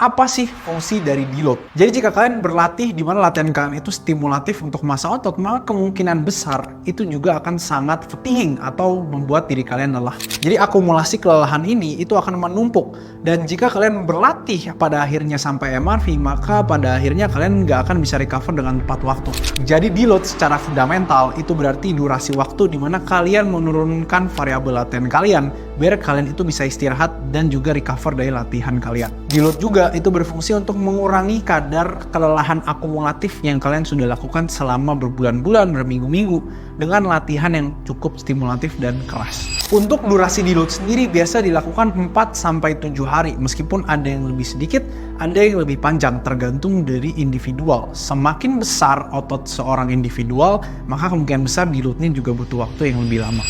Apa sih fungsi dari deload? Jadi jika kalian berlatih di mana latihan kalian itu stimulatif untuk masa otot, maka kemungkinan besar itu juga akan sangat fatiguing atau membuat diri kalian lelah. Jadi akumulasi kelelahan ini itu akan menumpuk, dan jika kalian berlatih pada akhirnya sampai MRV, maka pada akhirnya kalian nggak akan bisa recover dengan tepat waktu. Jadi deload secara fundamental itu berarti durasi waktu di mana kalian menurunkan variabel latihan kalian biar kalian itu bisa istirahat dan juga recover dari latihan kalian. Deload juga itu berfungsi untuk mengurangi kadar kelelahan akumulatif yang kalian sudah lakukan selama berbulan-bulan, berminggu-minggu dengan latihan yang cukup stimulatif dan keras. Untuk durasi deload sendiri biasa dilakukan 4-7 hari, meskipun ada yang lebih sedikit, ada yang lebih panjang, tergantung dari individual. Semakin besar otot seorang individual, maka kemungkinan besar deloadnya juga butuh waktu yang lebih lama.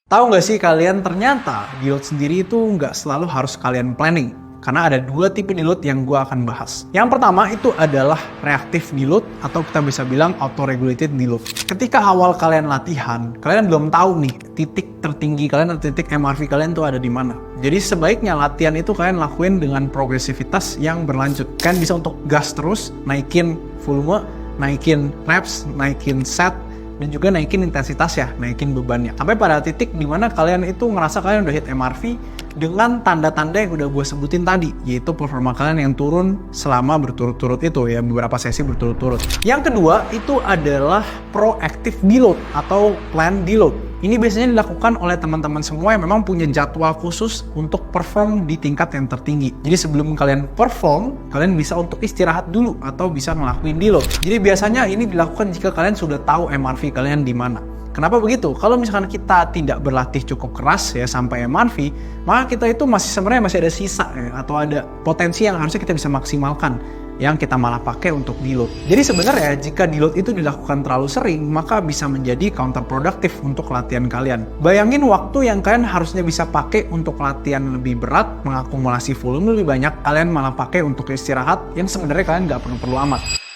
Tahu nggak sih kalian, ternyata deload sendiri itu nggak selalu harus kalian planning. Karena ada 2 tipe deload yang gue akan bahas. Yang pertama itu adalah reactive deload, atau kita bisa bilang auto-regulated deload. Ketika awal kalian latihan, kalian belum tahu nih titik tertinggi kalian atau titik MRV kalian tuh ada di mana. Jadi sebaiknya latihan itu kalian lakuin dengan progresivitas yang berlanjut. Kalian bisa untuk gas terus, naikin volume, naikin reps, naikin set, dan juga naikin intensitas ya, naikin bebannya. Sampai pada titik dimana kalian itu ngerasa kalian udah hit MRV dengan tanda-tanda yang udah gue sebutin tadi, yaitu performa kalian yang turun selama berturut-turut itu ya, beberapa sesi berturut-turut. Yang kedua itu adalah proactive deload atau planned deload. Ini biasanya dilakukan oleh teman-teman semua yang memang punya jadwal khusus untuk perform di tingkat yang tertinggi. Jadi sebelum kalian perform, kalian bisa untuk istirahat dulu atau bisa ngelakuin deload. Jadi biasanya ini dilakukan jika kalian sudah tahu MRV kalian di mana. Kenapa begitu? Kalau misalkan kita tidak berlatih cukup keras ya sampai MRV, maka kita itu sebenarnya masih ada sisa ya, atau ada potensi yang harusnya kita bisa maksimalkan, yang kita malah pakai untuk deload. Jadi sebenarnya jika deload itu dilakukan terlalu sering, maka bisa menjadi counterproductive untuk latihan kalian. Bayangin waktu yang kalian harusnya bisa pakai untuk latihan lebih berat, mengakumulasi volume lebih banyak, kalian malah pakai untuk istirahat yang sebenarnya kalian nggak perlu amat.